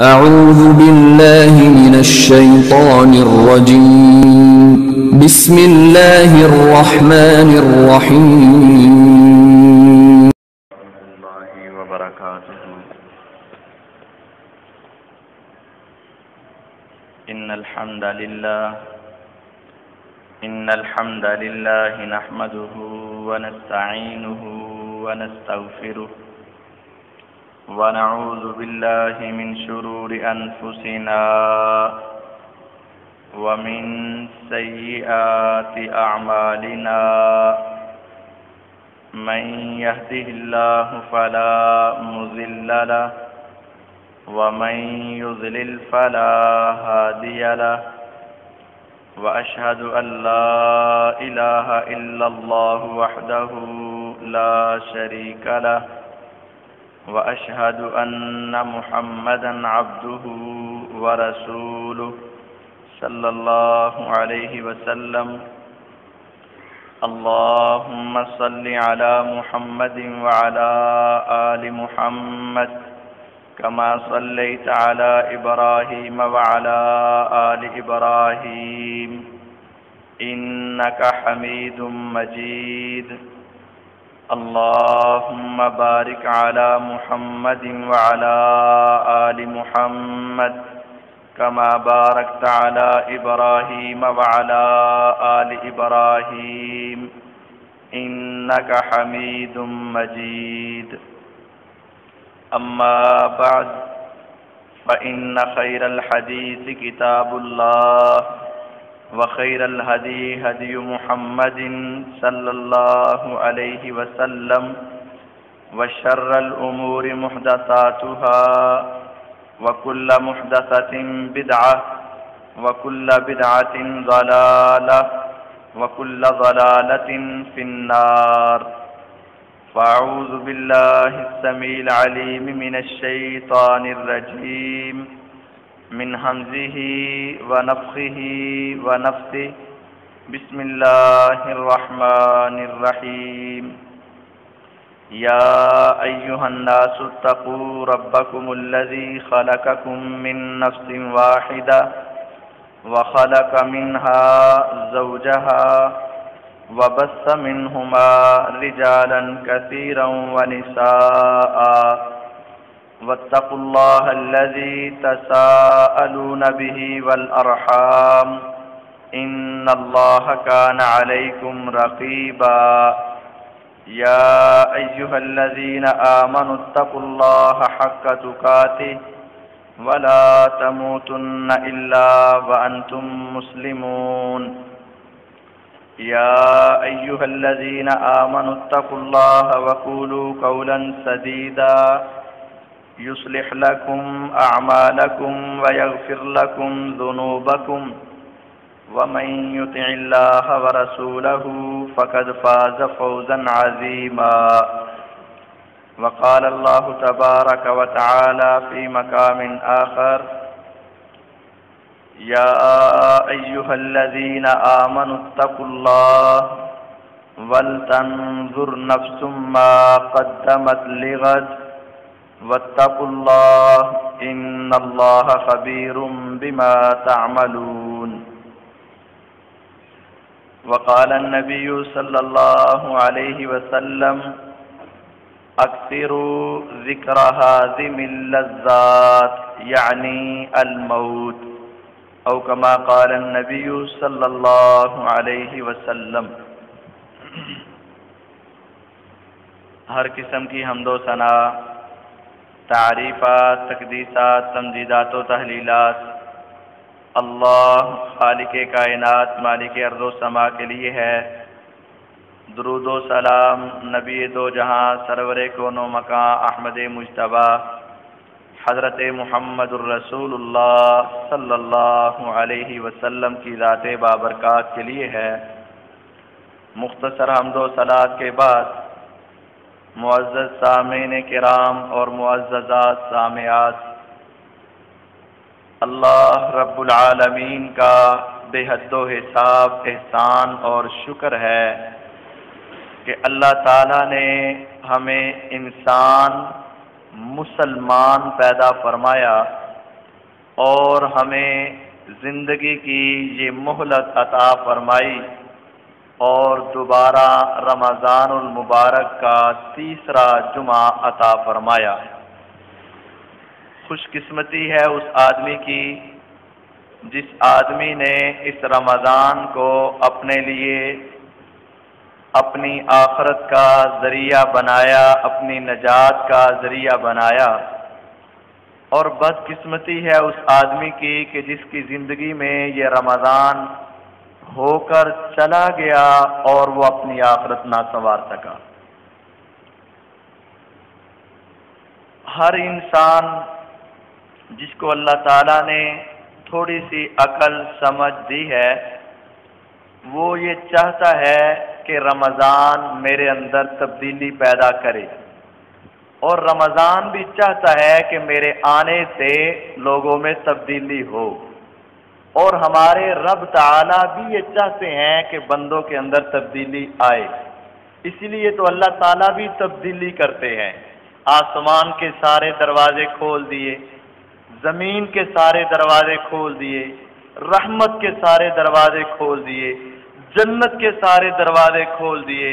أعوذ بالله من الشيطان الرجيم بسم الله الرحمن الرحيم الله وبركاته. إن الحمد لله نحمده ونستعينه ونستغفره ونعوذ بالله من شرور أنفسنا ومن سيئات أعمالنا من يهده الله فلا مضل له ومن يضلل فلا هادي له وأشهد أن لا إله إلا الله وحده لا شريك له وأشهد أن محمدًا عبده ورسوله صلى الله عليه وسلم. اللهم صل على محمد وعلى آل محمد كما صليت على إبراهيم وعلى آل إبراهيم إنك حميد مجيد. اللهم بارك على محمد وعلى آل محمد كما باركت على إبراهيم وعلى آل إبراهيم إنك حميد مجيد. أما بعد فإن خير الحديث كتاب الله وخير الهدي هدي محمد صلى الله عليه وسلم وشر الأمور محدثاتها وكل محدثة بدعة وكل بدعة ضلالة وكل ضلالة في النار. فأعوذ بالله السميع العليم من الشيطان الرجيم من همزه ونفخه ونفثه. بسم الله الرحمن الرحيم. يا أيها الناس اتقوا ربكم الذي خلقكم من نفس واحدة وخلق منها زوجها وبث منهما رجالا كثيرا ونساء واتقوا الله الذي تساءلون به والأرحام إن الله كان عليكم رقيبا. يا أيها الذين آمنوا اتقوا الله حق تقاته ولا تموتن إلا وأنتم مسلمون. يا أيها الذين آمنوا اتقوا الله وقولوا قولا سديدا يصلح لكم أعمالكم ويغفر لكم ذنوبكم ومن يطع الله ورسوله فقد فاز فوزا عظيما. وقال الله تبارك وتعالى في مقام آخر: يا أيها الذين آمنوا اتقوا الله ولتنظر نفس ما قدمت لغد واتقوا الله إن الله خبير بما تعملون. وقال النبي صلى الله عليه وسلم: أكثروا ذكر هازم اللذات يعني الموت، أو كما قال النبي صلى الله عليه وسلم. ہر قسم کی حمد و ثنا، تعریفات، تقدیسات، تمجیدات و تحلیلات اللہ خالق کائنات مالک ارض و سما کے لیے ہے. درود و سلام نبی دو جہاں سرور کون و مکان احمد مجتبی حضرت محمد الرسول اللہ صلی اللہ علیہ وسلم کی ذات بابرکات کے لیے ہے. مختصر حمد و صلات کے بعد معزز سامعین کرام اور معززات سامعات، اللہ رب العالمین کا بے حد و حساب احسان اور شکر ہے کہ اللہ تعالیٰ نے ہمیں انسان مسلمان پیدا فرمایا اور ہمیں زندگی کی یہ مہلت عطا فرمائی اور دوبارہ رمضان المبارک کا تیسرا جمعہ عطا فرمایا۔ خوش قسمتی ہے اس آدمی کی جس آدمی نے اس رمضان کو اپنے لیے اپنی آخرت کا ذریعہ بنایا، اپنی نجات کا ذریعہ بنایا، اور بد قسمتی ہے اس آدمی کی کہ جس کی زندگی میں یہ رمضان ہو کر چلا گیا اور وہ اپنی آخرت نہ سنوار سکا۔ ہر انسان جس کو اللہ تعالیٰ نے تھوڑی سی عقل سمجھ دی ہے، وہ یہ چاہتا ہے کہ رمضان میرے اندر تبدیلی پیدا کرے، اور رمضان بھی چاہتا ہے کہ میرے آنے سے لوگوں میں تبدیلی ہو، اور ہمارے رب تعالیٰ بھی یہ چاہتے ہیں کہ بندوں کے اندر تبدیلی آئے۔ اسی لیے تو اللہ تعالیٰ بھی تبدیلی کرتے ہیں۔ آسمان کے سارے دروازے کھول دیے، زمین کے سارے دروازے کھول دیے، رحمت کے سارے دروازے کھول دیے، جنت کے سارے دروازے کھول دیے،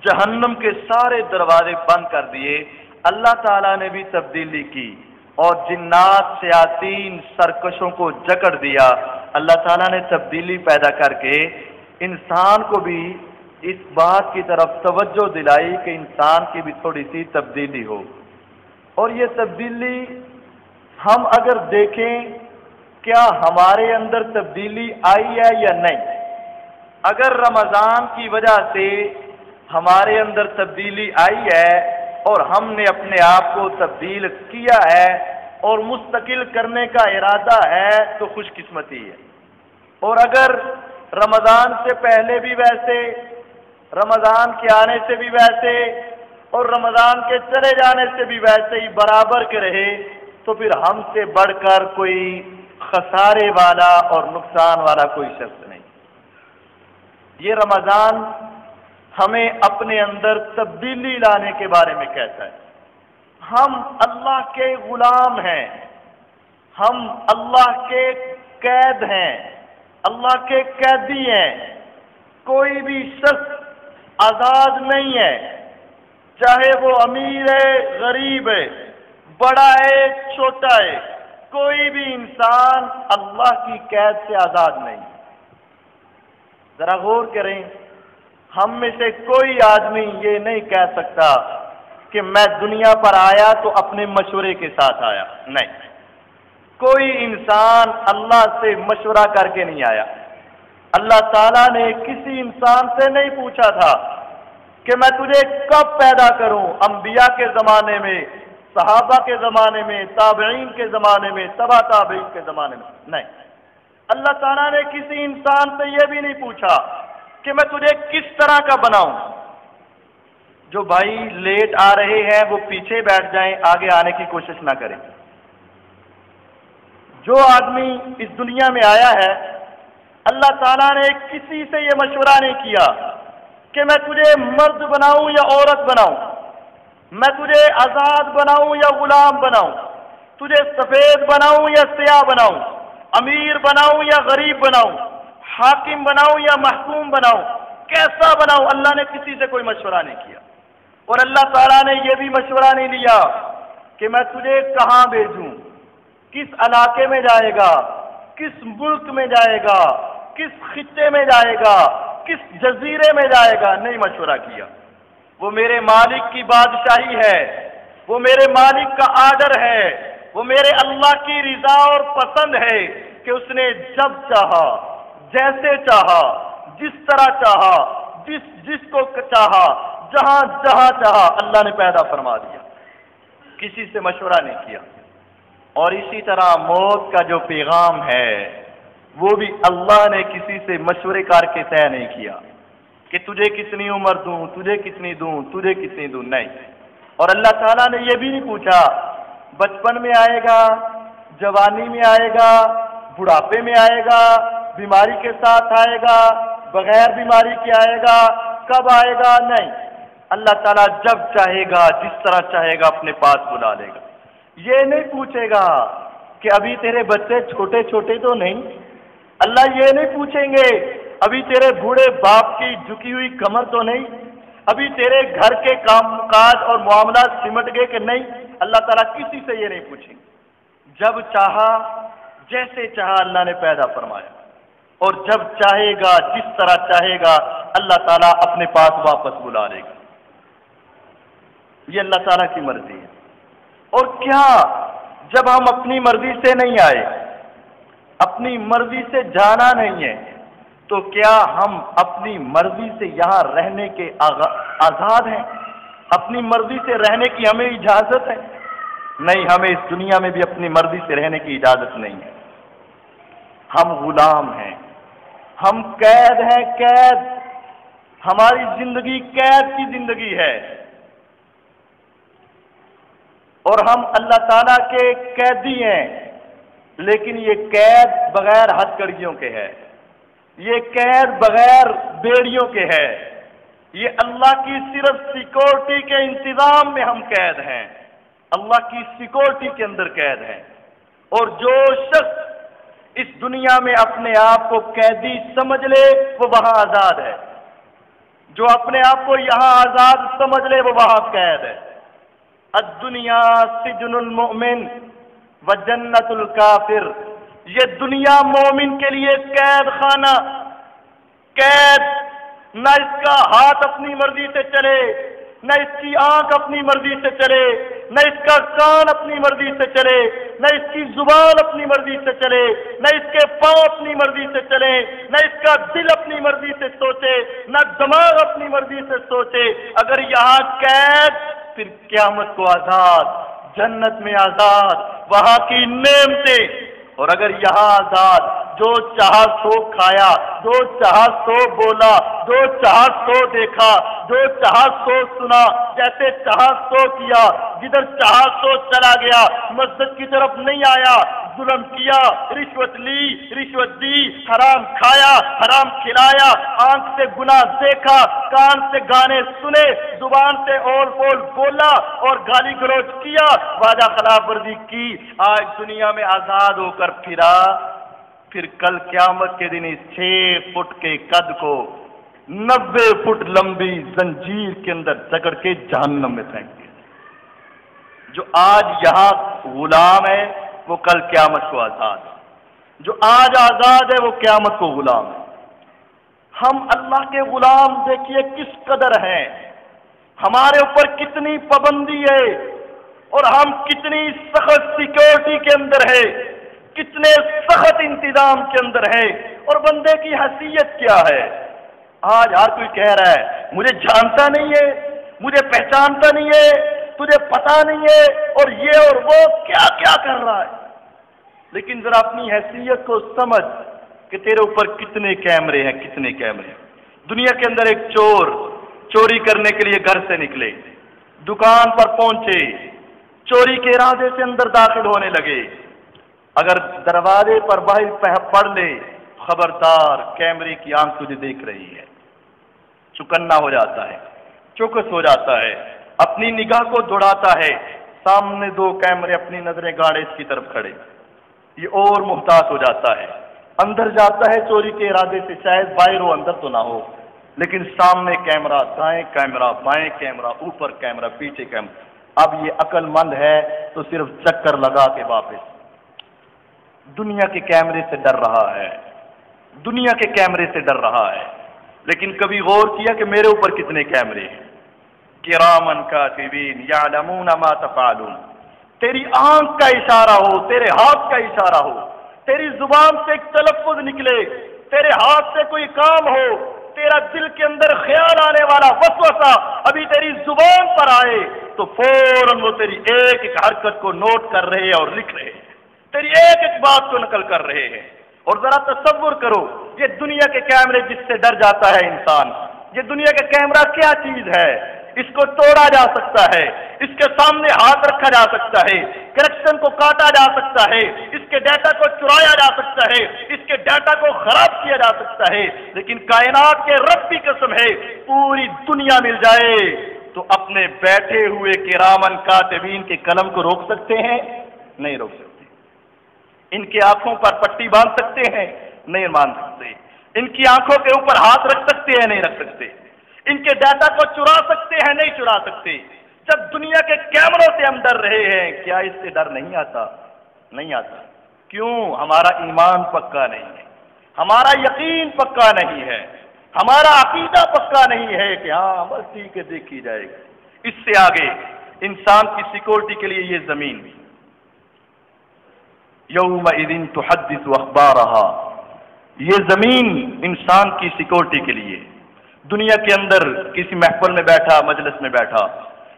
جہنم کے سارے دروازے بند کر دیے۔ اللہ تعالیٰ نے بھی تبدیلی کی اور جنات شیاطین سرکشوں کو جکڑ دیا۔ اللہ تعالیٰ نے تبدیلی پیدا کر کے انسان کو بھی اس بات کی طرف توجہ دلائی کہ انسان کی بھی تھوڑی سی تبدیلی ہو۔ اور یہ تبدیلی ہم اگر دیکھیں کیا ہمارے اندر تبدیلی آئی ہے یا نہیں۔ اگر رمضان کی وجہ سے ہمارے اندر تبدیلی آئی ہے اور ہم نے اپنے آپ کو تبدیل کیا ہے اور مستقل کرنے کا ارادہ ہے تو خوش قسمتی ہے۔ اور اگر رمضان سے پہلے بھی ویسے، رمضان کے آنے سے بھی ویسے، اور رمضان کے چلے جانے سے بھی ویسے ہی برابر کے رہے تو پھر ہم سے بڑھ کر کوئی خسارے والا اور نقصان والا کوئی شخص نہیں۔ یہ رمضان ہمیں اپنے اندر تبدیلی لانے کے بارے میں کہتا ہے۔ ہم اللہ کے غلام ہیں، ہم اللہ کے قید ہیں، اللہ کے قیدی ہیں۔ کوئی بھی شخص آزاد نہیں ہے، چاہے وہ امیر ہے، غریب ہے، بڑا ہے، چھوٹا ہے، کوئی بھی انسان اللہ کی قید سے آزاد نہیں۔ ذرا غور کریں، ہم میں سے کوئی آدمی یہ نہیں کہہ سکتا کہ میں دنیا پر آیا تو اپنے مشورے کے ساتھ آیا، نہیں۔ کوئی انسان اللہ سے مشورہ کر کے نہیں آیا۔ اللہ تعالیٰ نے کسی انسان سے نہیں پوچھا تھا کہ میں تجھے کب پیدا کروں، انبیاء کے زمانے میں، صحابہ کے زمانے میں، تابعین کے زمانے میں، تبع تابعین کے زمانے میں، نہیں۔ اللہ تعالیٰ نے کسی انسان سے یہ بھی نہیں پوچھا کہ میں تجھے کس طرح کا بناؤں۔ جو بھائی لیٹ آ رہے ہیں وہ پیچھے بیٹھ جائیں، آگے آنے کی کوشش نہ کریں۔ جو آدمی اس دنیا میں آیا ہے، اللہ تعالیٰ نے کسی سے یہ مشورہ نہیں کیا کہ میں تجھے مرد بناؤں یا عورت بناؤں، میں تجھے آزاد بناؤں یا غلام بناؤں، تجھے سفید بناؤں یا سیاہ بناؤں، امیر بناؤں یا غریب بناؤں، حاکم بناؤں یا محکوم بناؤں، کیسا بناؤں۔ اللہ نے کسی سے کوئی مشورہ نہیں کیا۔ اور اللہ تعالیٰ نے یہ بھی مشورہ نہیں لیا کہ میں تجھے کہاں بھیجوں، کس علاقے میں جائے گا، کس ملک میں جائے گا، کس خطے میں جائے گا، کس جزیرے میں جائے گا، نہیں مشورہ کیا۔ وہ میرے مالک کی بادشاہی ہے، وہ میرے مالک کا آرڈر ہے، وہ میرے اللہ کی رضا اور پسند ہے کہ اس نے جب چاہا، جیسے چاہا، جس طرح چاہا، جس کو چاہا، جہاں جہاں چاہا اللہ نے پیدا فرما دیا، کسی سے مشورہ نہیں کیا۔ اور اسی طرح موت کا جو پیغام ہے وہ بھی اللہ نے کسی سے مشورے کر کے طے نہیں کیا کہ تجھے کتنی عمر دوں، تجھے کتنی دوں، تجھے کتنی دوں، نہیں۔ اور اللہ تعالیٰ نے یہ بھی نہیں پوچھا بچپن میں آئے گا، جوانی میں آئے گا، بڑھاپے میں آئے گا، بیماری کے ساتھ آئے گا، بغیر بیماری کے آئے گا، کب آئے گا، نہیں۔ اللہ تعالیٰ جب چاہے گا، جس طرح چاہے گا اپنے پاس بلا لے گا۔ یہ نہیں پوچھے گا کہ ابھی تیرے بچے چھوٹے چھوٹے تو نہیں؟ اللہ یہ نہیں پوچھیں گے ابھی تیرے بوڑھے باپ کی جھکی ہوئی کمر تو نہیں؟ ابھی تیرے گھر کے کام کاج اور معاملات سمٹ گئے کہ نہیں؟ اللہ تعالیٰ کسی سے یہ نہیں پوچھیں گے۔ جب چاہا جیسے چاہا اللہ نے پیدا فرمایا، اور جب چاہے گا جس طرح چاہے گا اللہ تعالیٰ اپنے پاس واپس بلا لے گا۔ یہ اللہ تعالیٰ کی مرضی ہے۔ اور کیا جب ہم اپنی مرضی سے نہیں آئے، اپنی مرضی سے جانا نہیں ہے، تو کیا ہم اپنی مرضی سے یہاں رہنے کے آزاد ہیں؟ اپنی مرضی سے رہنے کی ہمیں اجازت ہے؟ نہیں، ہمیں اس دنیا میں بھی اپنی مرضی سے رہنے کی اجازت نہیں ہے۔ ہم غلام ہیں، ہم قید ہیں، قید۔ ہماری زندگی قید کی زندگی ہے، اور ہم اللہ تعالیٰ کے قیدی ہیں، لیکن یہ قید بغیر ہتھکڑیوں کے ہے، یہ قید بغیر بیڑیوں کے ہے، یہ اللہ کی صرف سیکورٹی کے انتظام میں ہم قید ہیں، اللہ کی سیکورٹی کے اندر قید ہیں۔ اور جو شخص اس دنیا میں اپنے آپ کو قیدی سمجھ لے وہ وہاں آزاد ہے، جو اپنے آپ کو یہاں آزاد سمجھ لے وہ وہاں قید ہے۔ الدنیا سجن المؤمن وجنت الکافر، یہ دنیا مومن کے لیے قید خانہ، قید۔ نہ اس کا ہاتھ اپنی مرضی سے چلے، نہ اس کی آنکھ اپنی مرضی سے چلے، نہ اس کا کان اپنی مرضی سے چلے، نہ اس کی زبان اپنی مرضی سے چلے، نہ اس کے پاؤں اپنی مرضی سے چلے، نہ اس کا دل اپنی مرضی سے سوچے، نہ دماغ اپنی مرضی سے سوچے۔ اگر یہاں قید، پھر قیامت کو آزاد، جنت میں آزاد، وہاں کی نعمتیں۔ اور اگر یہاں آزاد، جو چاہا سو کھایا، جو چاہا سو بولا، جو چاہا سو دیکھا، جو چاہا سو سنا، جیسے چاہا سو کیا، جدھر چاہا سو چلا گیا، مسجد کی طرف نہیں آیا، ظلم کیا، رشوت لی، رشوت دی، حرام کھایا، حرام کھلایا، آنکھ سے گناہ دیکھا، کان سے گانے سنے، زبان سے اول پول بولا اور گالی گلوچ کیا، وعدہ خلاف ورزی کی، آج دنیا میں آزاد ہو کر پھرا، پھر کل قیامت کے دن اس 6 فٹ کے قد کو 90 فٹ لمبی زنجیر کے اندر جکڑ کے جہنم میں پھینک دیا۔ جو آج یہاں غلام ہے وہ کل قیامت کو آزاد ہے، جو آج آزاد ہے وہ قیامت کو غلام ہے۔ ہم اللہ کے غلام دیکھیے کس قدر ہیں، ہمارے اوپر کتنی پابندی ہے، اور ہم کتنی سخت سیکورٹی کے اندر ہے، کتنے سخت انتظام کے اندر ہے، اور بندے کی حیثیت کیا ہے۔ آج ہر کوئی کہہ رہا ہے مجھے جانتا نہیں ہے، مجھے پہچانتا نہیں ہے، تجھے پتا نہیں ہے، اور یہ اور وہ کیا کیا کر رہا ہے۔ لیکن ذرا اپنی حیثیت کو سمجھ کہ تیرے اوپر کتنے کیمرے ہیں، کتنے کیمرے۔ دنیا کے اندر ایک چور چوری کرنے کے لیے گھر سے نکلے، دکان پر پہنچے، چوری کے ارادے سے اندر داخل ہونے لگے، اگر دروازے پر باہر پڑھ لے خبردار کیمرے کی آنکھ تجھے دیکھ رہی ہے، چکنا ہو جاتا ہے، چوکس ہو جاتا ہے، اپنی نگاہ کو دوڑاتا ہے، سامنے 2 کیمرے اپنی نظریں گاڑے اس کی طرف کھڑے، یہ اور محتاط ہو جاتا ہے، اندر جاتا ہے چوری کے ارادے سے، شاید باہر ہو اندر تو نہ ہو، لیکن سامنے کیمرہ، دائیں کیمرہ، بائیں کیمرہ، اوپر کیمرہ، پیچھے کیمرہ۔ اب یہ عقل مند ہے تو صرف چکر لگا کے واپس دنیا کے کیمرے سے ڈر رہا ہے، دنیا کے کیمرے سے ڈر رہا ہے، لیکن کبھی غور کیا کہ میرے اوپر کتنے کیمرے ہیں؟ کرامن کاتبین یعلمون ما تفعلون۔ تیری آنکھ کا اشارہ ہو، تیرے ہاتھ کا اشارہ ہو، تیری زبان سے ایک تلفظ نکلے، تیرے ہاتھ سے کوئی کام ہو، تیرا دل کے اندر خیال آنے والا وسوسہ ابھی تیری زبان پر آئے تو فوراً وہ تیری ایک ایک حرکت کو نوٹ کر رہے ہیں اور لکھ رہے ہیں، تیری ایک ایک بات کو نقل کر رہے ہیں۔ اور ذرا تصور کرو یہ دنیا کے کیمرے جس سے ڈر جاتا ہے انسان، یہ دنیا کا کیمرہ کیا چیز ہے؟ اس کو توڑا جا سکتا ہے، اس کے سامنے ہاتھ رکھا جا سکتا ہے، کنیکشن کو کاٹا جا سکتا ہے، اس کے ڈیٹا کو چرایا جا سکتا ہے، اس کے ڈیٹا کو خراب کیا جا سکتا ہے، لیکن کائنات کے رب کی قسم ہے پوری دنیا مل جائے تو اپنے بیٹھے ہوئے کرامن کاتبین کے قلم کو روک سکتے ہیں؟ نہیں روک سکتے۔ ان کی آنکھوں پر پٹی باندھ سکتے ہیں؟ نہیں باندھ سکتے۔ ان کی آنکھوں کے اوپر ہاتھ رکھ سکتے ہیں؟ نہیں رکھ سکتے۔ ان کے ڈیٹا کو چرا سکتے ہیں؟ نہیں چرا سکتے۔ جب دنیا کے کیمروں سے ہم ڈر رہے ہیں، کیا اس سے ڈر نہیں آتا؟ نہیں آتا۔ کیوں؟ ہمارا ایمان پکا نہیں ہے، ہمارا یقین پکا نہیں ہے، ہمارا عقیدہ پکا نہیں ہے کہ ہاں بس ٹھیک ہے دیکھی جائے گی۔ اس سے آگے انسان کی سیکورٹی کے لیے یہ زمین بھی یومئذ تحدث اخبارہا، یہ زمین انسان کی سیکورٹی کے لیے۔ دنیا کے اندر کسی محفل میں بیٹھا، مجلس میں بیٹھا،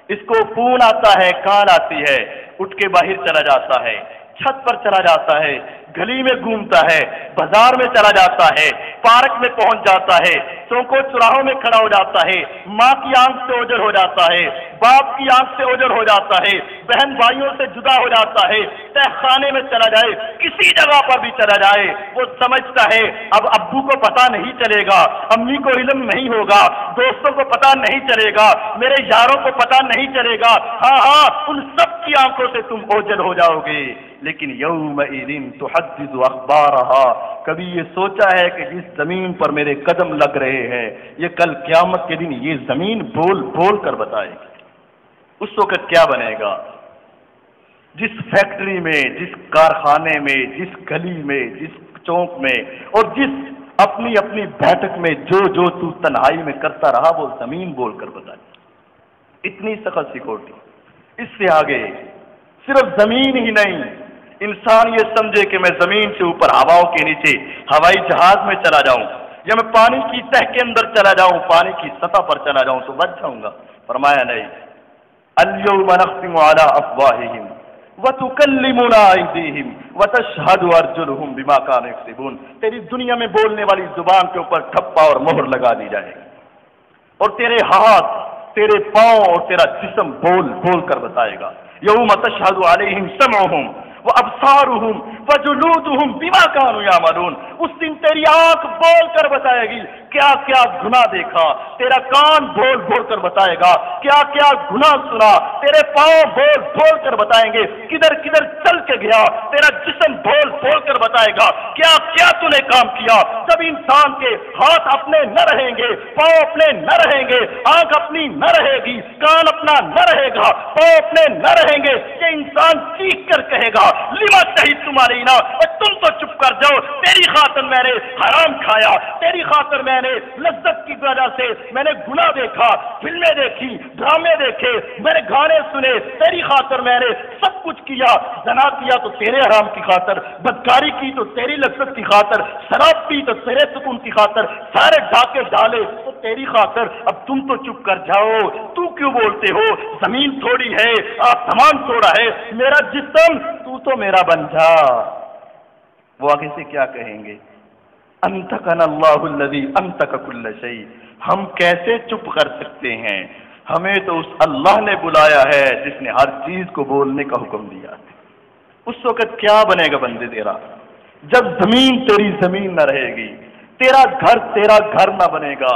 اس کو فون آتا ہے، کال آتی ہے، اٹھ کے باہر چلا جاتا ہے، چھت پر چلا جاتا ہے، گلی میں گھومتا ہے، بازار میں چلا جاتا ہے، پارک میں پہنچ جاتا ہے، چوکوں چوراہوں میں کھڑا ہو جاتا ہے، ماں کی آنکھ سے اوجھل ہو جاتا ہے، باپ کی آنکھ سے اوجھل ہو جاتا ہے، بہن بھائیوں سے جدا ہو جاتا ہے، تہ خانے میں چلا جائے، کسی جگہ پر بھی چلا جائے، وہ سمجھتا ہے اب ابو کو پتہ نہیں چلے گا، امی کو علم نہیں ہوگا، دوستوں کو پتہ نہیں چلے گا، میرے یاروں کو پتہ نہیں چلے گا، ہاں ہاں ان سب کی آنکھوں سے تم اوجھل ہو جاؤ گے۔ لیکن یومئذ تحدث اخبارہا، کبھی یہ سوچا ہے کہ جس زمین پر میرے قدم لگ رہے ہیں یہ کل قیامت کے دن یہ زمین بول بول کر بتائے گی۔ اس وقت کیا بنے گا؟ جس فیکٹری میں، جس کارخانے میں، جس گلی میں، جس چوک میں، اور جس اپنی اپنی بیٹھک میں جو جو تو تنہائی میں کرتا رہا وہ زمین بول کر بتائے۔ اتنی سخت سیکورٹی۔ اس سے آگے صرف زمین ہی نہیں، انسان یہ سمجھے کہ میں زمین سے اوپر ہواؤں کے نیچے ہوائی جہاز میں چلا جاؤں یا میں پانی کی تہ کے اندر چلا جاؤں، پانی کی سطح پر چلا جاؤں تو بچ جاؤں گا۔ فرمایا نہیں، اليوم نختم على افواہہم وتکلمنا ایدیہم وتشہد ارجلہم بما کانوا یکسبون، تیری دنیا میں بولنے والی زبان کے اوپر ٹھپا اور مہر لگا دی جائے گی، اور تیرے ہاتھ، تیرے پاؤں اور تیرا جسم بول بول کر بتائے گا۔ یوم تشہد علیہم سمعہم وابصارہم وجلودہم بما کانوا یعملون، اس دن تیری آنکھ بول کر بتائے گی کیا کیا گناہ دیکھا، تیرا کان بول بول کر بتائے گا کیا کیا گناہ سنا، تیرے پاؤں بول بول کر بتائیں گے کدھر کدھر چل کے گیا، تیرا جسم بول بول کر بتائے گا کیا کیا تو نے کام کیا۔ جب انسان کے ہاتھ اپنے نہ رہیں گے، پاؤں اپنے نہ رہیں گے، آنکھ اپنی نہ رہے گی، کان اپنا نہ رہے گا، پاؤں اپنے نہ رہیں گے، یہ انسان چیخ کر کہے گا لما شہدتم علینا، اور تم تو چپ کر جاؤ، تیری خاطر میں نے حرام کھایا، تیری خاطر میں نے لذت کی وجہ سے میں نے گناہ دیکھا، فلمیں دیکھی، ڈرامے دیکھے، میں نے گانے سنے، تیری خاطر میں نے سب کچھ کیا، زنا کیا تو تیرے حرام کی خاطر، بدکاری کی تو تیری لذت کی خاطر، شراب پی تو تیرے سکون کی خاطر، سارے ڈاکے ڈالے تو تیری خاطر، اب تم تو چپ کر جاؤ، تو کیوں بولتے ہو؟ زمین تھوڑی ہے، آسمان تھوڑا ہے، میرا جسم تو میرا بن جا۔ وہ آگے سے کیا کہیں گے؟ انتقنا اللہ الذی انتق کل شیء، ہم کیسے چپ کر سکتے ہیں، ہمیں تو اس اللہ نے بلایا ہے جس نے ہر چیز کو بولنے کا حکم دیا ہے۔ اس وقت کیا بنے گا بندے تیرا؟ جب زمین تیری زمین نہ رہے گی، تیرا گھر نہ بنے گا،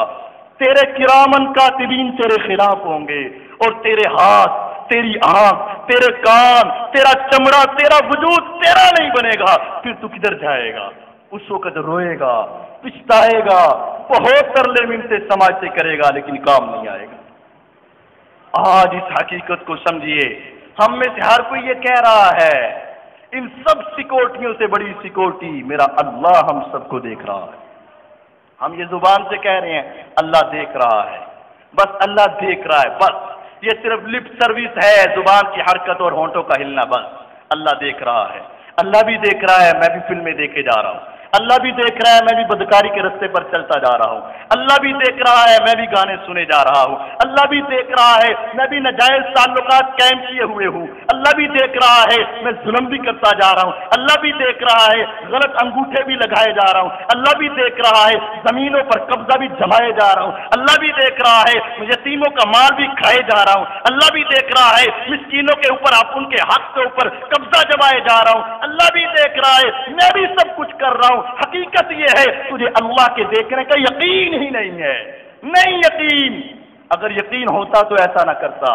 تیرے کرامن کاتبین تیرے خلاف ہوں گے، اور تیرے ہاتھ، تیری آنکھ، تیرے کان، تیرا چمڑا، تیرا وجود تیرا نہیں بنے گا، پھر تو کدھر جائے گا؟ اس وقت روئے گا، پچھتائے گا، بہت ترلے منتے سماجتے کرے گا، لیکن کام نہیں آئے گا۔ آج اس حقیقت کو سمجھیے، ہم میں سے ہر کوئی یہ کہہ رہا ہے ان سب سیکورٹیوں سے بڑی سیکورٹی میرا اللہ ہم سب کو دیکھ رہا ہے۔ ہم یہ زبان سے کہہ رہے ہیں اللہ دیکھ رہا ہے، بس اللہ دیکھ رہا ہے، بس یہ صرف لپ سروس ہے، زبان کی حرکت اور ہونٹوں کا ہلنا، بس اللہ دیکھ رہا ہے۔ اللہ بھی دیکھ رہا ہے، میں بھی فلمیں دیکھے جا رہا ہوں، اللہ بھی دیکھ رہا ہے، میں بھی بدکاری کے راستے پر چلتا جا رہا ہوں، اللہ بھی دیکھ رہا ہے، میں بھی گانے سنے جا رہا ہوں، اللہ بھی دیکھ رہا ہے، میں بھی ناجائز تعلقات قائم کیے ہوئے ہوں، اللہ بھی دیکھ رہا ہے، میں ظلم بھی کرتا جا رہا ہوں، اللہ بھی دیکھ رہا ہے، غلط انگوٹھے بھی لگائے جا رہا ہوں، اللہ بھی دیکھ رہا ہے، زمینوں پر قبضہ بھی جمائے جا رہا ہوں، اللہ بھی دیکھ رہا ہے، یتیموں کا مال بھی کھائے جا رہا ہوں، اللہ بھی دیکھ رہا ہے، مسکینوں کے اوپر آپ ان کے حق کے اوپر قبضہ جمائے جا رہا ہوں، اللہ بھی دیکھ رہا ہے، میں بھی سب کچھ کر رہا ہوں۔ حقیقت یہ ہے تجھے اللہ کے دیکھنے کا یقین ہی نہیں ہے، نہیں یقین، اگر یقین ہوتا تو ایسا نہ کرتا،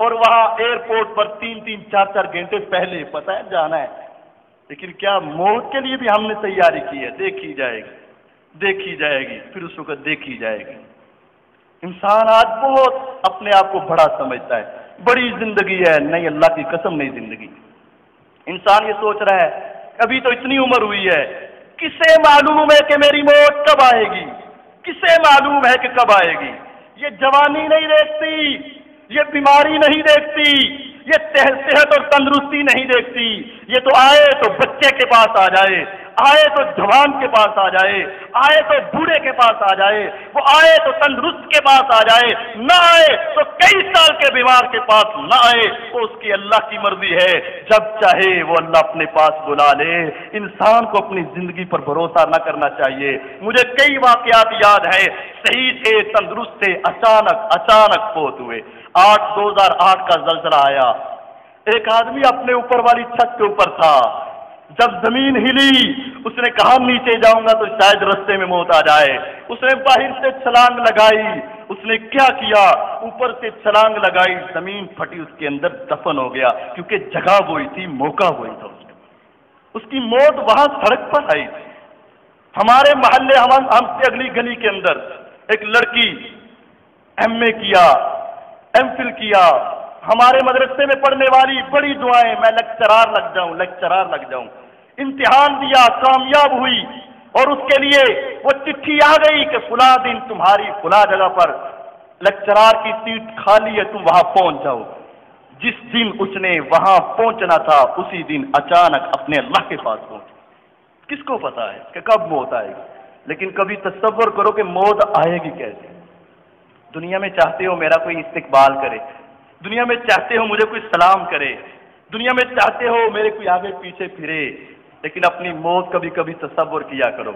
اور وہاں ایئرپورٹ پر 3-4 گھنٹے پہلے پتہ ہے جانا ہے، لیکن کیا موت کے لیے بھی ہم نے تیاری کی ہے؟ دیکھی جائے گی، پھر اس وقت دیکھی جائے گی۔ انسان آج بہت اپنے آپ کو بڑا سمجھتا ہے، بڑی زندگی ہے، نہیں اللہ کی قسم نہیں زندگی۔ انسان یہ سوچ رہا ہے ابھی تو اتنی عمر ہوئی ہے، کسے معلوم ہے کہ میری موت کب آئے گی؟ کسے معلوم ہے کہ کب آئے گی؟ یہ جوانی نہیں دیکھتی، یہ بیماری نہیں دیکھتی، یہ صحت اور تندرستی نہیں دیکھتی، یہ تو آئے تو بچے کے پاس آ جائے، آئے تو جوان کے پاس آ جائے، آئے تو بوڑھے کے پاس آ جائے، وہ آئے تو تندرست کے پاس آ جائے، نہ آئے تو کئی سال کے بیمار کے پاس نہ آئے، تو اس کی اللہ کی مرضی ہے، جب چاہے وہ اللہ اپنے پاس بلا لے۔ انسان کو اپنی زندگی پر بھروسہ نہ کرنا چاہیے۔ مجھے کئی واقعات یاد ہیں، صحیح تھے، تندرست تھے، اچانک فوت ہوئے۔ 2008 کا زلزلہ آیا، ایک آدمی اپنے اوپر والی چھت کے اوپر تھا، جب زمین ہلی اس نے کہا نیچے جاؤں گا تو شاید رستے میں موت آ جائے، اس نے باہر سے چھلانگ لگائی، اس نے کیا کیا، اوپر سے چھلانگ لگائی، زمین پھٹی، اس کے اندر دفن ہو گیا، کیونکہ جگہ وہی تھی، موقع وہی تھا، اس کی موت وہاں سڑک پر آئی تھی۔ ہمارے محلے ہم سے اگلی گلی کے اندر ایک لڑکی MA کیا، MPhil کیا، ہمارے مدرسے میں پڑھنے والی، بڑی دعائیں میں لیکچرار لگ جاؤں، امتحان دیا، کامیاب ہوئی، اور اس کے لیے وہ چٹھی آ گئی کہ فلاں دن تمہاری فلاں جگہ پر لیکچرار کی سیٹ خالی ہے، تم وہاں پہنچ جاؤ۔ جس دن اس نے وہاں پہنچنا تھا اسی دن اچانک اپنے اللہ کے پاس پہنچا۔ کس کو پتا ہے کہ کب موت آئے گی؟ لیکن کبھی تصور کرو کہ موت آئے گی کیسے؟ دنیا میں چاہتے ہو میرا کوئی استقبال کرے، دنیا میں چاہتے ہو مجھے کوئی سلام کرے، دنیا میں چاہتے ہو میرے کوئی آگے پیچھے پھرے، لیکن اپنی موت کبھی کبھی تصور کیا کرو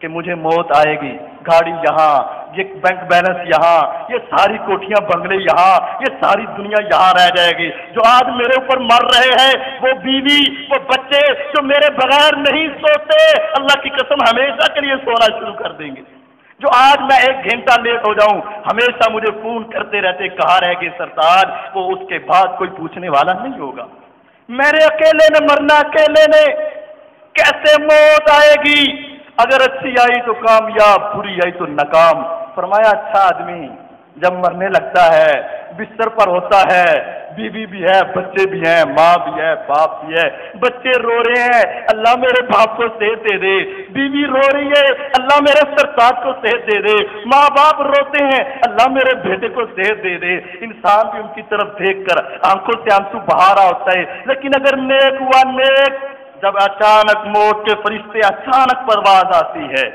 کہ مجھے موت آئے گی، گاڑی یہاں، یہ بینک بیلنس یہاں، یہ ساری کوٹھیاں بنگلے یہاں، یہ ساری دنیا یہاں رہ جائے گی۔ جو آج میرے اوپر مر رہے ہیں، وہ بیوی، وہ بچے جو میرے بغیر نہیں سوتے، اللہ کی قسم ہمیشہ کے لیے سونا شروع کر دیں گے۔ جو آج میں 1 گھنٹہ لیٹ ہو جاؤں، ہمیشہ مجھے فون کرتے رہتے، کہاں رہ گئے سرتاج، وہ اس کے بعد کوئی پوچھنے والا نہیں ہوگا۔ میرے اکیلے نے مرنا، اکیلے نے کیسے موت آئے گی؟ اگر اچھی آئی تو کامیاب، بری آئی تو ناکام۔ فرمایا اچھا آدمی جب مرنے لگتا ہے، بستر پر ہوتا ہے، بیوی بھی ہے، بچے بھی ہیں، ماں بھی ہے، باپ بھی ہے، بچے رو رہے ہیں، اللہ میرے باپ کو صحت دے دے، بیوی رو رہی ہے، اللہ میرے سرتاج کو صحت دے دے، ماں باپ روتے ہیں، اللہ میرے بیٹے کو صحت دے دے۔ انسان بھی ان کی طرف دیکھ کر آنکھوں سے آنسو بہا رہا ہوتا ہے، لیکن اگر نیک ہوا نیک، جب اچانک موت کے فرشتے اچانک پرواز آتی ہے،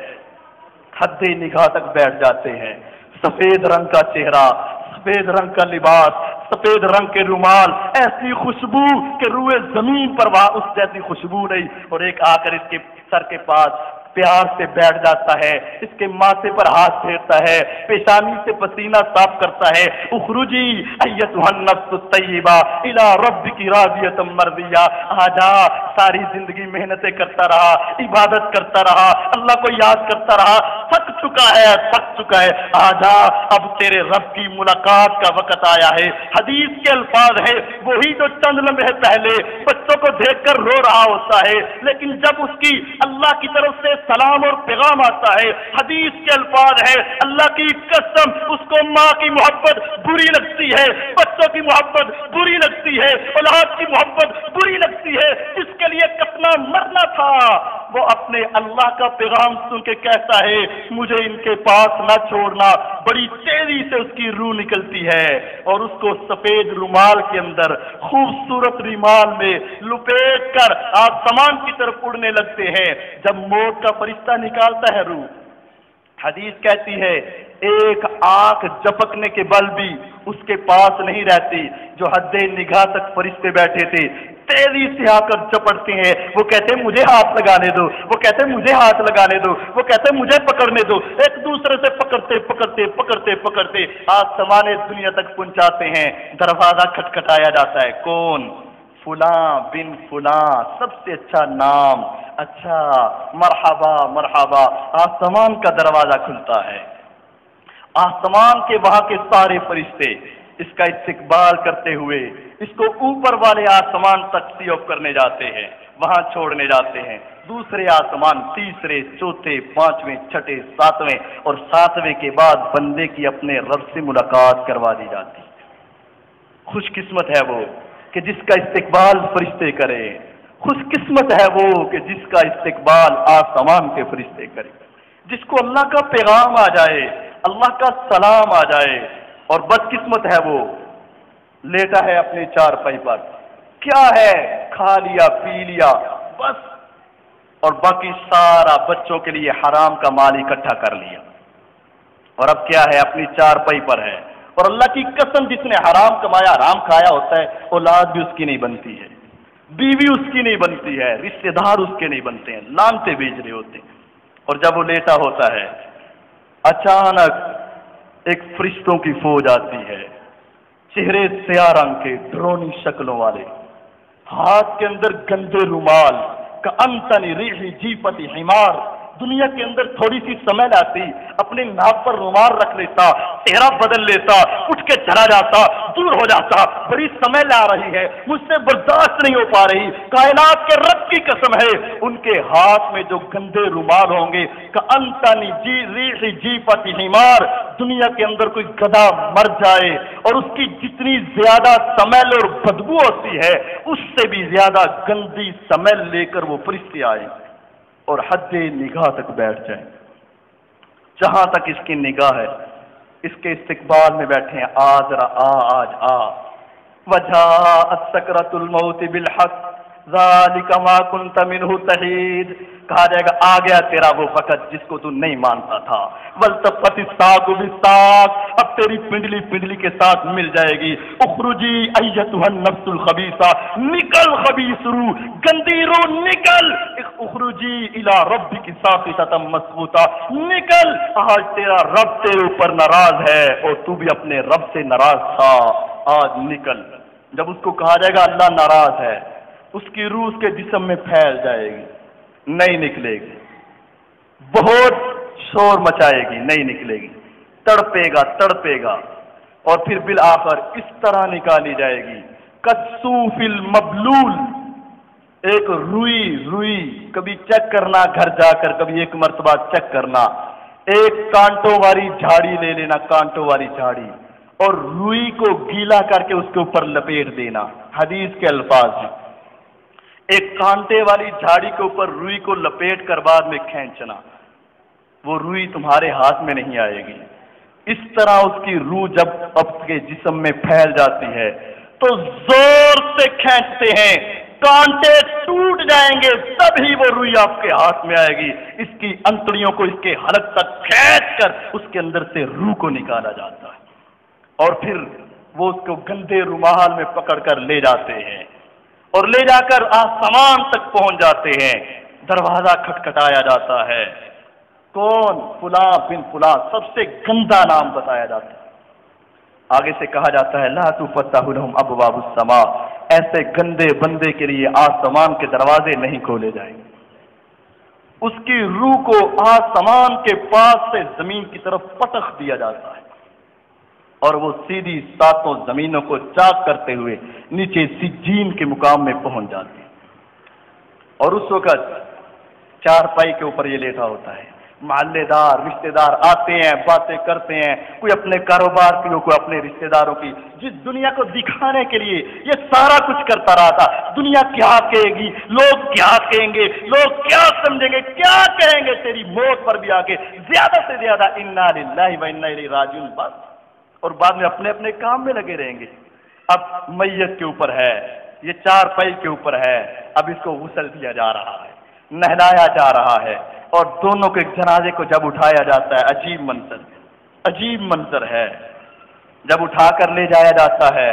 حد نگاہ تک بیٹھ جاتے ہیں، سفید رنگ کا چہرہ، سفید رنگ کا لباس، سفید رنگ کے رومال، ایسی خوشبو کہ روئے زمین پر وہاں اس جیسی خوشبو نہیں، اور ایک آ کر اس کے سر کے پاس پیار سے بیٹھ جاتا ہے، اس کے ماتھے پر ہاتھ پھیرتا ہے، پیشانی سے پسینہ صاف کرتا ہے، اخرجی ایتھا النفس الطیبہ الی ربک راضیۃ مرضیہ، آجا، ساری زندگی محنتیں کرتا رہا، عبادت کرتا رہا، اللہ کو یاد کرتا رہا، تھک چکا ہے، آجا، اب تیرے رب کی ملاقات کا وقت آیا ہے۔ حدیث کے الفاظ ہیں، وہی جو چند لمحے پہلے بچوں کو دیکھ کر رو رہا ہوتا ہے، لیکن جب اس کی اللہ کی طرف سے سلام اور پیغام آتا ہے، حدیث کے الفاظ ہے، اللہ کی قسم اس کو ماں کی محبت بری لگتی ہے، بچوں کی محبت بری لگتی ہے، اولاد کی محبت بری لگتی ہے، جس کے لیے کتنا مرنا تھا، وہ اپنے اللہ کا پیغام سن کے کہتا ہے مجھے ان کے پاس نہ چھوڑنا، بڑی تیزی سے اس کی روح نکلتی ہے، اور اس کو سفید رومال کے اندر، خوبصورت رومال میں لپیٹ کر آسمان کی طرف اڑنے لگتے ہیں۔ جب موت کا فرشتہ نکالتا ہے روح، حدیث کہتی ہے ایک آنکھ جھپکنے کے بل بھی اس کے پاس نہیں رہتی۔ جو حد نگاہ تک فرشتے بیٹھے تھے تیزی سے آ کر چپٹتے ہیں، وہ کہتے ہیں مجھے ہاتھ لگانے دو، وہ کہتے ہیں مجھے ہاتھ لگانے دو، وہ کہتے ہیں مجھے پکڑنے دو، ایک دوسرے سے پکڑتے آسمان دنیا تک پہنچاتے ہیں۔ دروازہ کھٹکھٹایا جاتا ہے، کون؟ فلاں بن فلاں، سب سے اچھا نام، اچھا مرحبا، آسمان کا دروازہ کھلتا ہے، آسمان کے وہاں کے سارے فرشتے اس کا استقبال کرتے ہوئے اس کو اوپر والے آسمان تک سی آف کرنے جاتے ہیں، وہاں چھوڑنے جاتے ہیں، دوسرے آسمان، تیسرے، چوتھے، پانچویں، چھٹے، ساتویں، اور ساتویں کے بعد بندے کی اپنے رب سے ملاقات کروا دی جاتی ہے۔ خوش قسمت ہے وہ کہ جس کا استقبال فرشتے کرے، خوش قسمت ہے وہ کہ جس کا استقبال آسمان کے فرشتے کرے، جس کو اللہ کا پیغام آ جائے، اللہ کا سلام آ جائے، اور بدقسمت ہے وہ لیٹا ہے اپنے چارپائی پر، کیا ہے، کھا لیا پی لیا بس، اور باقی سارا بچوں کے لیے حرام کا مال اکٹھا کر لیا، اور اب کیا ہے، اپنی چارپائی پر ہے، اور اللہ کی قسم جس نے حرام کمایا، حرام کھایا ہوتا ہے، اولاد بھی اس کی نہیں بنتی ہے، بیوی اس کی نہیں بنتی ہے، رشتے دار اس کے نہیں بنتے ہیں، لانتے بیچ رہے ہوتے ہیں۔ اور جب وہ لیٹا ہوتا ہے اچانک ایک فرشتوں کی فوج آتی ہے، چہرے سیاہ رنگ کے، ڈرونی شکلوں والے، ہاتھ کے اندر گندے رومال، کأنتنی ریح جیفت حمار، دنیا کے اندر تھوڑی سی سمے لاتی، اپنے ناک پر رومال رکھ لیتا، چہرہ بدل لیتا، اٹھ کے چلا جاتا، دور ہو جاتا، بڑی سمے لا رہی ہے، مجھ سے برداشت نہیں ہو پا رہی، کائنات کے رب کی قسم ہے، ان کے ہاتھ میں جو گندے رومال ہوں گے، کأنتنی ریح جیفت حمار، دنیا کے اندر کوئی گدھا مر جائے اور اس کی جتنی زیادہ سمیل اور بدبو ہوتی ہے، اس سے بھی زیادہ گندی سمیل لے کر وہ فرشتے آئے اور حد نگاہ تک بیٹھ جائیں، جہاں تک اس کی نگاہ ہے، اس کے استقبال میں بیٹھے ہیں، ذرا آج وجاءت سکرۃ الموت بالحق ذالک ما کنت منہ تحید، کہا جائے گا آ گیا تیرا وہ وقت جس کو تو نہیں مانتا تھا، والتفت الساق بالساق، اب تیری پنڈلی پنڈلی کے ساتھ مل جائے گی، اخرجی ایتھا النفس الخبیثہ، نکل خبیث روح، گندی روح نکل، اخرجی الی ربک ساخطۃ مسخوطہ، نکل، آج تیرا رب تیرے اوپر ناراض ہے اور تو بھی اپنے رب سے ناراض تھا، آج نکل۔ جب اس کو کہا جائے گا اللہ ناراض ہے، اس کی روح اس کے جسم میں پھیل جائے گی، نہیں نکلے گی، بہت شور مچائے گی، نہیں نکلے گی، تڑپے گا، اور پھر بالآخر اس طرح نکالی جائے گی، کالصوف المبلول، ایک روئی، کبھی چیک کرنا گھر جا کر، کبھی ایک مرتبہ چیک کرنا، ایک کانٹوں والی جھاڑی لے لینا، کانٹوں والی جھاڑی، اور روئی کو گیلا کر کے اس کے اوپر لپیٹ دینا، حدیث کے الفاظ ہیں، ایک کانٹے والی جھاڑی کے اوپر روئی کو لپیٹ کر بعد میں کھینچنا، وہ روئی تمہارے ہاتھ میں نہیں آئے گی۔ اس طرح اس کی روح جب اب کے جسم میں پھیل جاتی ہے تو زور سے کھینچتے ہیں، کانٹے ٹوٹ جائیں گے، تب ہی وہ روئی آپ کے ہاتھ میں آئے گی، اس کی انتڑیوں کو اس کے حلق تک کھینچ کر اس کے اندر سے روح کو نکالا جاتا ہے، اور پھر وہ اس کو گندے رومال میں پکڑ کر لے جاتے ہیں، اور لے جا کر آسمان تک پہنچ جاتے ہیں، دروازہ کھٹکھٹایا جاتا ہے، کون؟ فلاں بن فلاں، سب سے گندا نام بتایا جاتا ہے، آگے سے کہا جاتا ہے لا تفتح لهم ابواب السماء، ایسے گندے بندے کے لیے آسمان کے دروازے نہیں کھولے جائیں گے، اس کی روح کو آسمان کے پاس سے زمین کی طرف پٹخ دیا جاتا ہے، اور وہ سیدھی ساتوں زمینوں کو چاک کرتے ہوئے نیچے سجین کے مقام میں پہنچ جاتی ہے، اور اس وقت چارپائی کے اوپر یہ لیٹا ہوتا ہے، محلے دار رشتہ دار آتے ہیں، باتیں کرتے ہیں، کوئی اپنے کاروبار کی، کوئی اپنے رشتہ داروں کی، جس دنیا کو دکھانے کے لیے یہ سارا کچھ کرتا رہا تھا، دنیا کیا کہے گی، لوگ کیا کہیں گے، لوگ کیا سمجھیں گے، کیا کہیں گے، تیری موت پر بھی آگے زیادہ سے زیادہ انا للہ و انا الیہ راجعون، بس، اور بعد میں اپنے اپنے کام میں لگے رہیں گے۔ اب میت کے اوپر ہے، یہ چارپائی کے اوپر ہے، اب اس کو غسل دیا جا رہا ہے، نہلایا جا رہا ہے، اور دونوں کے جنازے کو جب اٹھایا جاتا ہے، عجیب منظر ہے، جب اٹھا کر لے جایا جاتا ہے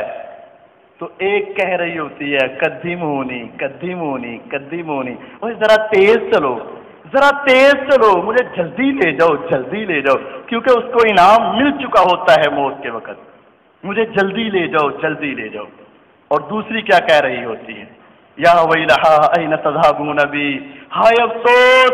تو ایک کہہ رہی ہوتی ہے قدمونی قدمونی قدمونی، اوہ ذرا تیز چلو، مجھے جلدی لے جاؤ، کیونکہ اس کو انعام مل چکا ہوتا ہے موت کے وقت، مجھے جلدی لے جاؤ، اور دوسری کیا کہہ رہی ہوتی ہے، یا ویلہا این تذہبون بی، ہائے افسوس،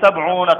70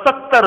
70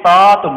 7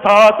7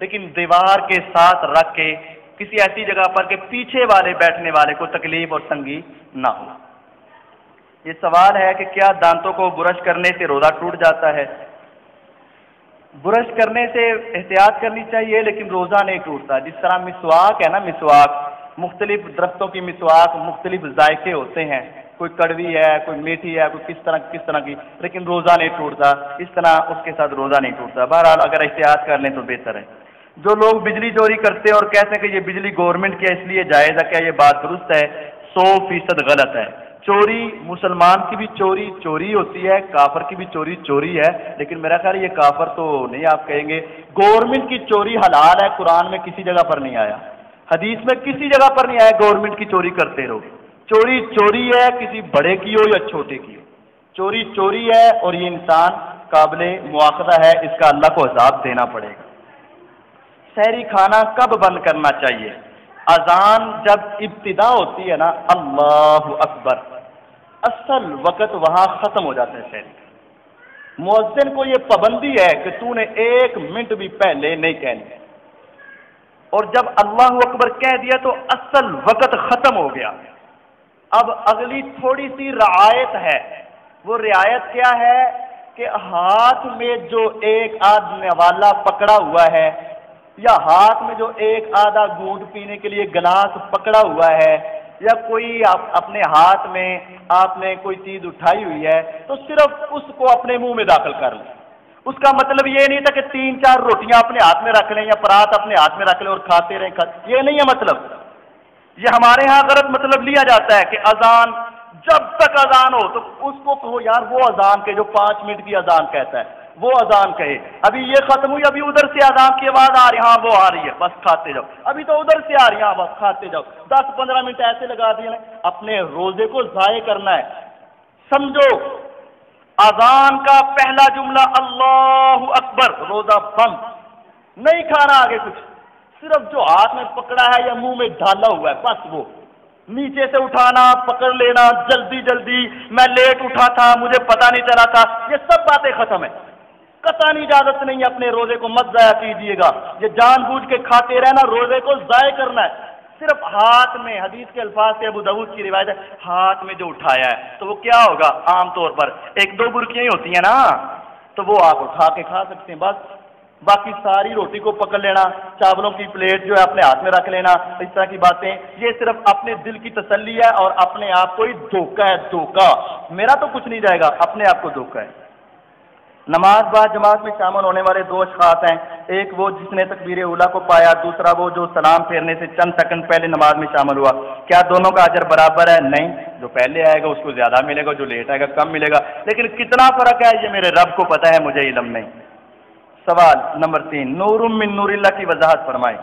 لیکن دیوار کے ساتھ رکھ کے کسی ایسی جگہ پر کہ پیچھے والے بیٹھنے والے کو تکلیف اور تنگی نہ ہو۔ یہ سوال ہے کہ کیا دانتوں کو برش کرنے سے روزہ ٹوٹ جاتا ہے؟ برش کرنے سے احتیاط کرنی چاہیے لیکن روزہ نہیں ٹوٹتا۔ جس طرح مسواک ہے نا، مسواک، مختلف درختوں کی مسواک مختلف ذائقے ہوتے ہیں، کوئی کڑوی ہے، کوئی میٹھی ہے، کوئی کس طرح کی، لیکن روزہ نہیں ٹوٹتا۔ اس طرح اس کے ساتھ روزہ نہیں ٹوٹتا۔ بہرحال اگر احتیاط کر لیں تو بہتر ہے۔ جو لوگ بجلی چوری کرتے ہیں اور کہتے ہیں کہ یہ بجلی گورنمنٹ کی ہے اس لیے جائز ہے، کیا یہ بات درست ہے؟ 100% غلط ہے۔ چوری، مسلمان کی بھی چوری چوری ہوتی ہے، کافر کی بھی چوری چوری ہے، لیکن میرا خیال یہ کافر تو نہیں آپ کہیں گے۔ گورنمنٹ کی چوری حلال ہے، قرآن میں کسی جگہ پر نہیں آیا، حدیث میں کسی جگہ پر نہیں آیا گورنمنٹ کی چوری کرتے رہو۔ چوری چوری ہے، کسی بڑے کی ہو یا چھوٹے کی ہو، چوری چوری ہے اور یہ انسان قابل مواخذہ ہے، اس کا اللہ کو عذاب دینا پڑے گا۔ سحری کھانا کب بند کرنا چاہیے؟ اذان جب ابتدا ہوتی ہے نا، اللہ اکبر، اصل وقت وہاں ختم ہو جاتا ہے سحری۔ مؤذن کو یہ پابندی ہے کہ تو نے 1 منٹ بھی پہلے نہیں کہنی، اور جب اللہ اکبر کہہ دیا تو اصل وقت ختم ہو گیا۔ اب اگلی تھوڑی سی رعایت ہے، وہ رعایت کیا ہے کہ ہاتھ میں جو ایک آدھ نوالا پکڑا ہوا ہے یا ہاتھ میں جو ایک آدھا گھونٹ پینے کے لیے گلاس پکڑا ہوا ہے یا کوئی اپنے ہاتھ میں آپ نے کوئی چیز اٹھائی ہوئی ہے تو صرف اس کو اپنے منہ میں داخل کر لیں۔ اس کا مطلب یہ نہیں تھا کہ 3-4 روٹیاں اپنے ہاتھ میں رکھ لیں یا پرات اپنے ہاتھ میں رکھ لیں اور کھاتے رہیں، یہ نہیں ہے مطلب۔ یہ ہمارے ہاں غلط مطلب لیا جاتا ہے کہ اذان جب تک اذان ہو تو اس کو کہو یار وہ اذان کے جو 5 منٹ کی اذان کہتا ہے وہ اذان کہے، ابھی یہ ختم ہوئی، ابھی ادھر سے اذان کی آواز آ رہی، ہاں وہ آ رہی ہے، بس کھاتے جاؤ، ابھی تو ادھر سے آ رہی ہے، ہاں بس کھاتے جاؤ، 10-15 منٹ ایسے لگا دیے نا، اپنے روزے کو ضائع کرنا ہے۔ سمجھو اذان کا پہلا جملہ اللہ اکبر، روزہ بند، نہیں کھانا آگے کچھ، صرف جو ہاتھ میں پکڑا ہے یا منہ میں ڈالا ہوا ہے بس وہ نیچے سے اٹھانا، پکڑ لینا، جلدی جلدی، میں لیٹ اٹھا تھا مجھے پتا نہیں چلا تھا، یہ سب باتیں ختم ہیں۔ قطعی اجازت نہیں ہے، اپنے روزے کو مت ضائع کیجیے گا، یہ جان بوجھ کے کھاتے رہنا، روزے کو ضائع کرنا ہے۔ صرف ہاتھ میں، حدیث کے الفاظ سے ابو داؤد کی روایت ہے، ہاتھ میں جو اٹھایا ہے تو وہ کیا ہوگا؟ عام طور پر 1-2 برکیاں ہی ہوتی ہیں نا، تو وہ آپ اٹھا کے کھا سکتے ہیں بس، باقی ساری روٹی کو پکڑ لینا، چاولوں کی پلیٹ جو ہے اپنے ہاتھ میں رکھ لینا، اس طرح کی باتیں، یہ صرف اپنے دل کی تسلی ہے اور اپنے آپ کو ہی دھوکہ ہے، دھوکہ، میرا تو کچھ نہیں جائے گا، اپنے آپ کو دھوکہ ہے۔ نماز بعد جماعت میں شامل ہونے والے 2 اشخاص ہیں، ایک وہ جس نے تکبیر اولیٰ کو پایا، دوسرا وہ جو سلام پھیرنے سے چند سیکنڈ پہلے نماز میں شامل ہوا، کیا دونوں کا اجر برابر ہے؟ نہیں، جو پہلے آئے گا اس کو زیادہ ملے گا، جو لیٹ آئے گا کم ملے گا، لیکن کتنا فرق ہے یہ میرے رب کو پتہ ہے، مجھے علم نہیں۔ سوال نمبر 3، نور من نور اللہ کی وضاحت فرمائیں۔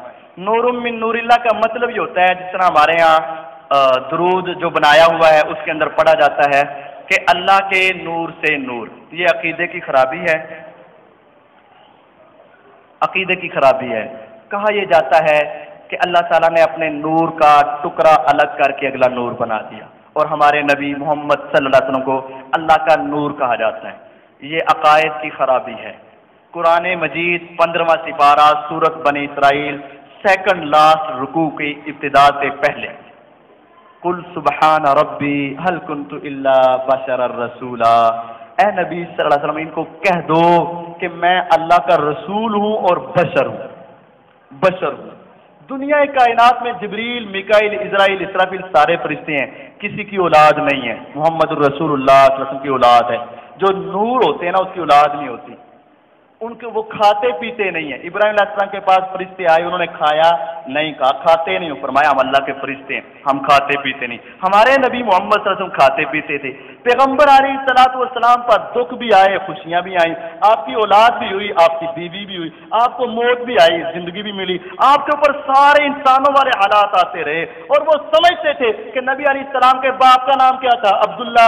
نور من نور اللہ کا مطلب یہ ہوتا ہے، جس طرح ہمارے ہاں درود جو بنایا ہوا ہے اس کے اندر پڑھا جاتا ہے کہ اللہ کے نور سے نور، یہ عقیدے کی خرابی ہے، عقیدے کی خرابی ہے۔ کہا یہ جاتا ہے کہ اللہ تعالیٰ نے اپنے نور کا ٹکڑا الگ کر کے اگلا نور بنا دیا، اور ہمارے نبی محمد صلی اللہ علیہ وسلم کو اللہ کا نور کہا جاتا ہے، یہ عقائد کی خرابی ہے۔ قرآن مجید 15واں سپارہ سورۃ بنی اسرائیل 2nd لاسٹ رکوع کی ابتدا سے پہلے، قل سبحان ربی هل كنت الا بشرا رسولا، اے نبی صلی اللہ علیہ وسلم ان کو کہہ دو کہ میں اللہ کا رسول ہوں اور بشر ہوں، بشر ہوں۔ دنیا کائنات میں جبریل، میکائیل، اسرائیل، اسرافیل سارے فرشتے ہیں، کسی کی اولاد نہیں ہے، محمد الرسول اللہ صلی اللہ علیہ وسلم کی اولاد ہے، جو نور ہوتے ہیں نا اس کی اولاد نہیں ہوتی، ان کے وہ کھاتے پیتے نہیں ہیں۔ ابراہیم علیہ السلام کے پاس فرشتے آئے، انہوں نے کھایا نہیں، کہا کھاتے نہیں ہو، فرمایا ہم اللہ کے فرشتے ہیں، ہم کھاتے پیتے نہیں۔ ہمارے نبی محمد صلی اللہ علیہ وسلم کھاتے پیتے تھے۔ پیغمبر علیہ الصلوۃ والسلام پر دکھ بھی آئے، خوشیاں بھی آئیں، آپ کی اولاد بھی ہوئی، آپ کی بیوی بھی ہوئی، آپ کو موت بھی آئی، زندگی بھی ملی، آپ کے اوپر سارے انسانوں والے حالات آتے رہے، اور وہ سمجھتے تھے کہ نبی علیہ السلام کے باپ کا نام کیا تھا؟ عبداللہ،